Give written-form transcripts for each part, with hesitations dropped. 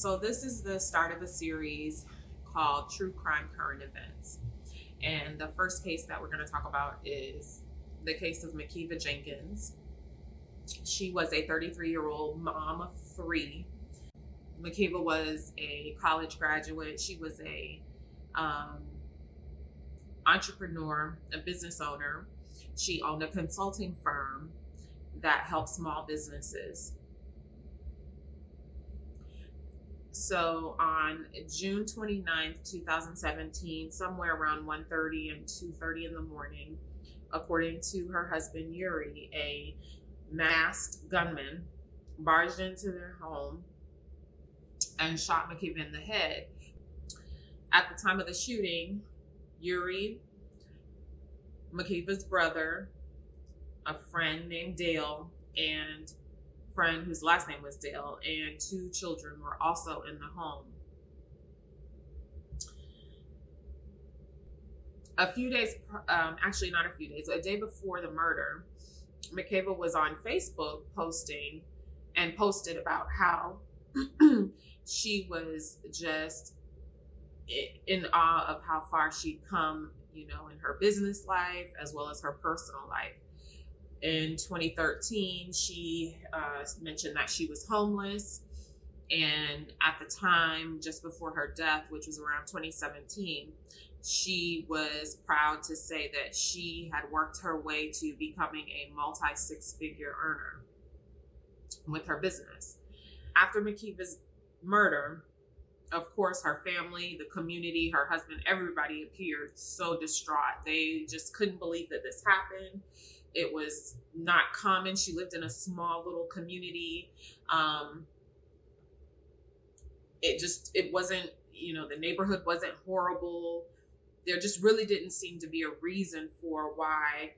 So this is the start of a series called True Crime Current Events. And the first case that we're going to talk about is the case of Makeva Jenkins. She was a 33-year-old mom of three. Makeva was a college graduate. She was a entrepreneur, a business owner. She owned a consulting firm that helped small businesses. So on June 29th, 2017, somewhere around 1:30 and 2:30 in the morning, according to her husband, Yuri, a masked gunman barged into their home and shot Makeva in the head. At the time of the shooting, Yuri, Makeva's brother, a friend named Dale, and friend whose last name was Dale, and two children were also in the home. A day before the murder, Makeva was on Facebook posted about how she was just in awe of how far she'd come, in her business life as well as her personal life. In 2013, she mentioned that she was homeless. And at the time, just before her death, which was around 2017, she was proud to say that she had worked her way to becoming a multi-six-figure earner with her business. After Makeva's murder, of course, her family, the community, her husband, everybody appeared so distraught. They just couldn't believe that this happened. It was not common. She lived in a small little community. It wasn't, the neighborhood wasn't horrible. There just really didn't seem to be a reason for why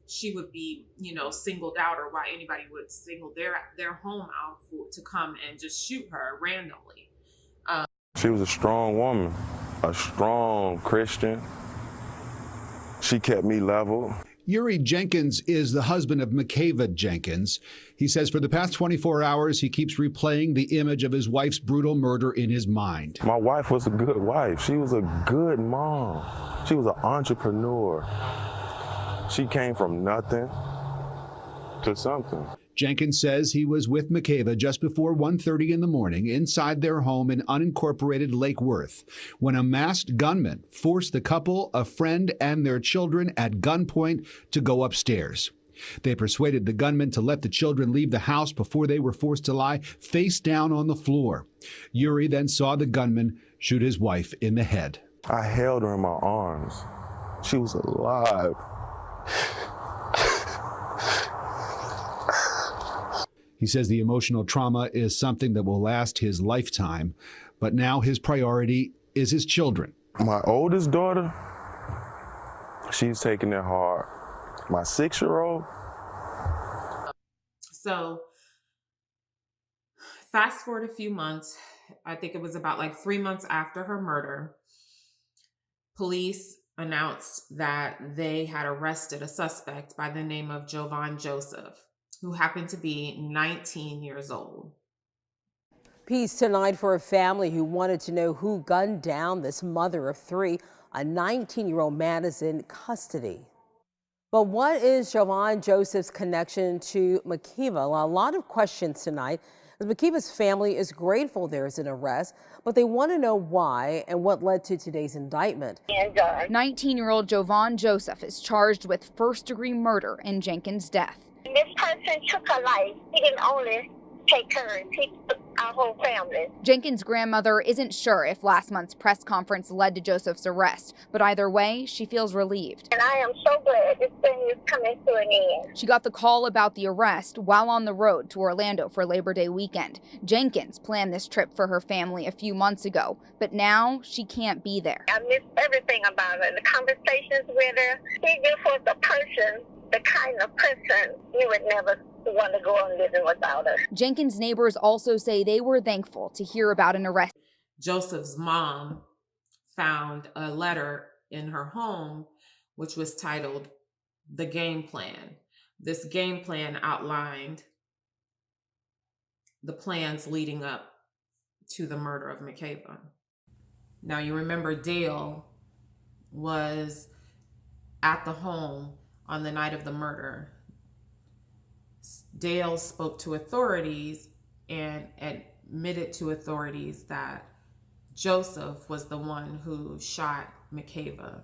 she would be, singled out, or why anybody would single their home out to come and just shoot her randomly. She was a strong woman, a strong Christian. She kept me level. Yuri Jenkins is the husband of Makeva Jenkins. He says for the past 24 hours, he keeps replaying the image of his wife's brutal murder in his mind. My wife was a good wife. She was a good mom. She was an entrepreneur. She came from nothing to something. Jenkins says he was with Makeva just before 1:30 in the morning inside their home in unincorporated Lake Worth when a masked gunman forced the couple, a friend, and their children at gunpoint to go upstairs. They persuaded the gunman to let the children leave the house before they were forced to lie face down on the floor. Yuri then saw the gunman shoot his wife in the head. I held her in my arms. She was alive. He says the emotional trauma is something that will last his lifetime, but now his priority is his children. My oldest daughter, she's taking it hard. My 6-year-old. So fast forward a few months, I think it was about 3 months after her murder, police announced that they had arrested a suspect by the name of Jovan Joseph, who happened to be 19 years old. Peace tonight for a family who wanted to know who gunned down this mother of three. A 19-year-old man is in custody. But what is Jovan Joseph's connection to Makeva? Well, a lot of questions tonight, as Makeva's family is grateful there is an arrest, but they want to know why and what led to today's indictment. 19-year-old Jovan Joseph is charged with first-degree murder in Jenkins' death. This person took her life. He didn't only take hers, he took our whole family. Jenkins' grandmother isn't sure if last month's press conference led to Joseph's arrest, but either way, she feels relieved. And I am so glad this thing is coming to an end. She got the call about the arrest while on the road to Orlando for Labor Day weekend. Jenkins planned this trip for her family a few months ago, but now she can't be there. I miss everything about her, the conversations with her. She just was a person, the kind of person you would never want to go on living without her. Jenkins' neighbors also say they were thankful to hear about an arrest. Joseph's mom found a letter in her home which was titled The Game Plan. This game plan outlined the plans leading up to the murder of Makeva. Now, you remember Dale was at the home on the night of the murder. Dale spoke to authorities and admitted to authorities that Joseph was the one who shot Makeva.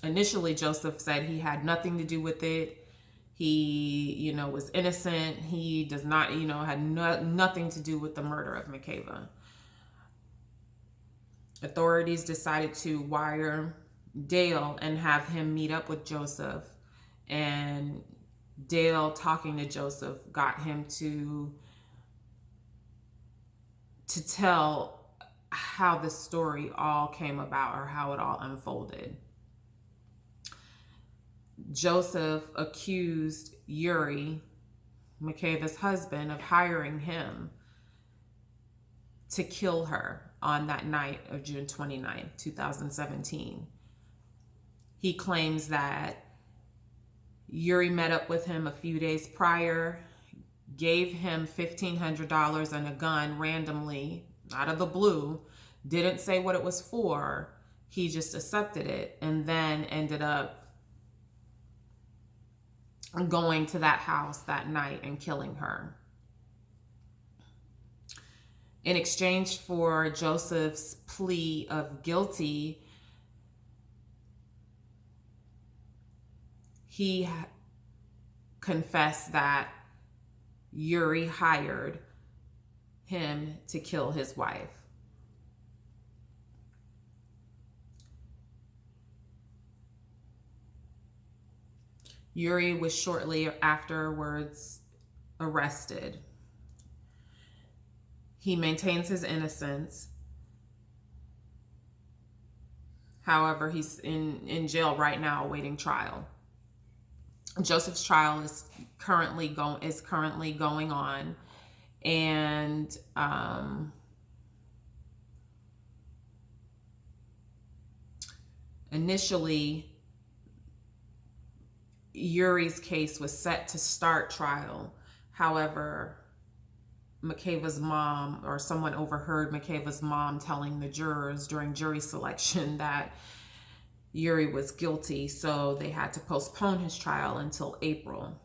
Initially, Joseph said he had nothing to do with it. He, was innocent. He does not, had nothing to do with the murder of Makeva. Authorities decided to wire Dale and have him meet up with Joseph. And Dale, talking to Joseph, got him to tell how the story all came about, or how it all unfolded. Joseph accused Yuri, Makeva's husband, of hiring him to kill her on that night of June 29, 2017. He claims that Yuri met up with him a few days prior, gave him $1,500 and a gun randomly, out of the blue, didn't say what it was for. He just accepted it, and then ended up going to that house that night and killing her. In exchange for Joseph's plea of guilty, he confessed that Yuri hired him to kill his wife. Yuri was shortly afterwards arrested. He maintains his innocence. However, he's in jail right now awaiting trial. Joseph's trial is currently going on, and initially Yuri's case was set to start trial. However, Makeva's mom, or someone overheard Makeva's mom telling the jurors during jury selection that Yuri was guilty, so they had to postpone his trial until April.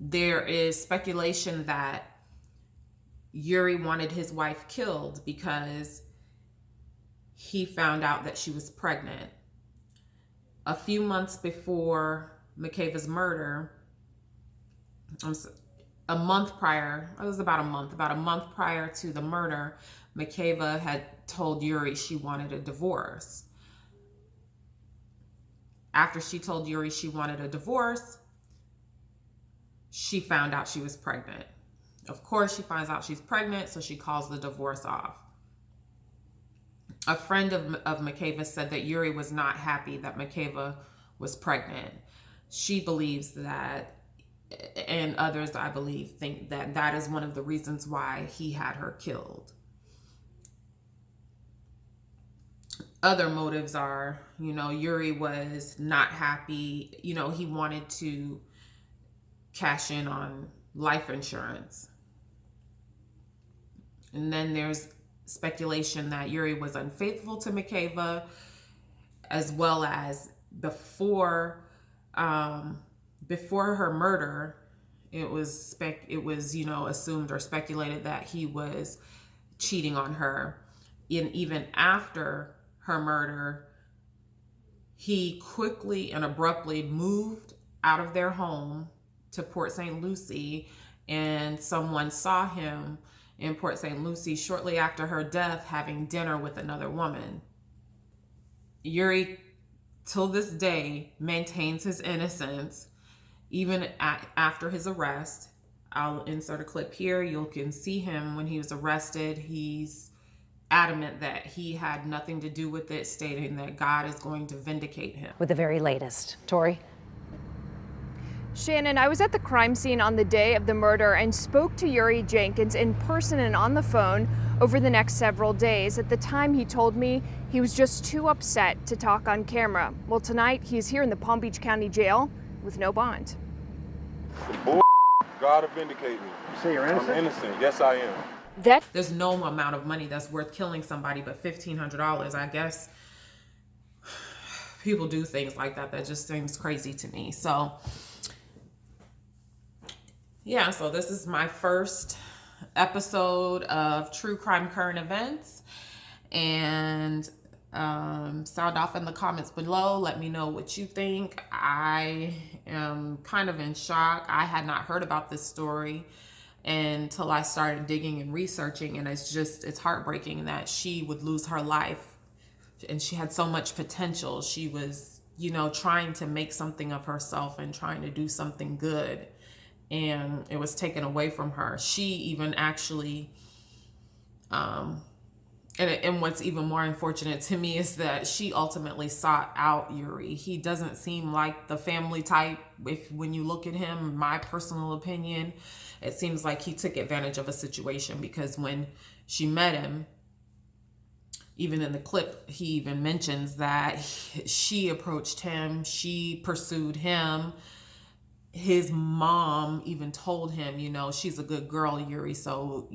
There is speculation that Yuri wanted his wife killed because he found out that she was pregnant. A few months before Makeva's murder, a month prior to the murder, Makeva had told Yuri she wanted a divorce. After she told Yuri she wanted a divorce, she found out she was pregnant. Of course, she finds out she's pregnant, so she calls the divorce off. A friend of Makeva said that Yuri was not happy that Makeva was pregnant. She believes that, and others, I believe, think that that is one of the reasons why he had her killed. Other motives are, Yuri was not happy. He wanted to cash in on life insurance. And then there's speculation that Yuri was unfaithful to Makeva, as well as before her murder, it was assumed or speculated that he was cheating on her. And even after her murder, he quickly and abruptly moved out of their home to Port St. Lucie, and someone saw him in Port St. Lucie shortly after her death having dinner with another woman. Yuri, till this day, maintains his innocence, even after his arrest. I'll insert a clip here. You can see him when he was arrested. He's adamant that he had nothing to do with it, stating that God is going to vindicate him. With the very latest. Tori? Shannon, I was at the crime scene on the day of the murder and spoke to Yuri Jenkins in person and on the phone over the next several days. At the time, he told me he was just too upset to talk on camera. Well, tonight, he's here in the Palm Beach County Jail with no bond. Bull. God will vindicate me. You say you're innocent? I'm innocent. Yes, I am. There's no amount of money that's worth killing somebody but $1,500. I guess people do things like that. That just seems crazy to me. So yeah, so this is my first episode of True Crime Current Events. And sound off in the comments below. Let me know what you think. I am kind of in shock. I had not heard about this story until I started digging and researching, and it's heartbreaking that she would lose her life. And she had so much potential. She was, trying to make something of herself and trying to do something good, and it was taken away from her. She even actually and what's even more unfortunate to me is that she ultimately sought out Yuri. He doesn't seem like the family type. When you look at him, my personal opinion, it seems like he took advantage of a situation, because when she met him, even in the clip, he even mentions that she approached him, she pursued him. His mom even told him, she's a good girl, Yuri, so,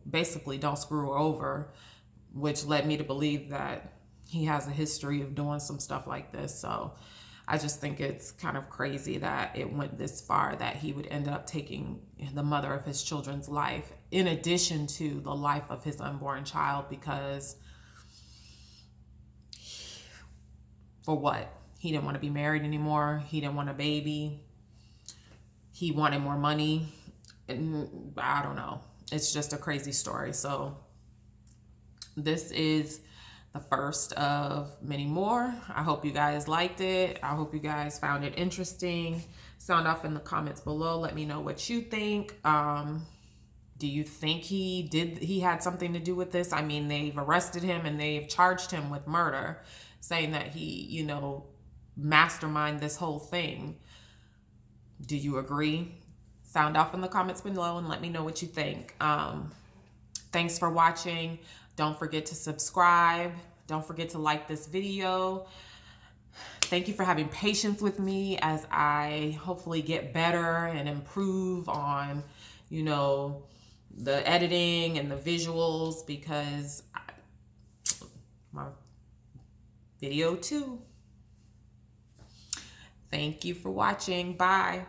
basically don't screw her over, which led me to believe that he has a history of doing some stuff like this. So I just think it's kind of crazy that it went this far, that he would end up taking the mother of his children's life, in addition to the life of his unborn child, because for what? He didn't want to be married anymore. He didn't want a baby. He wanted more money. And I don't know. It's just a crazy story. So this is the first of many more. I hope you guys liked it. I hope you guys found it interesting. Sound off in the comments below. Let me know what you think. Do you think he had something to do with this? I mean, they've arrested him and they've charged him with murder, saying that he, masterminded this whole thing. Do you agree? Sound off in the comments below and let me know what you think. Thanks for watching. Don't forget to subscribe. Don't forget to like this video. Thank you for having patience with me as I hopefully get better and improve on, the editing and the visuals, because my video too. Thank you for watching. Bye.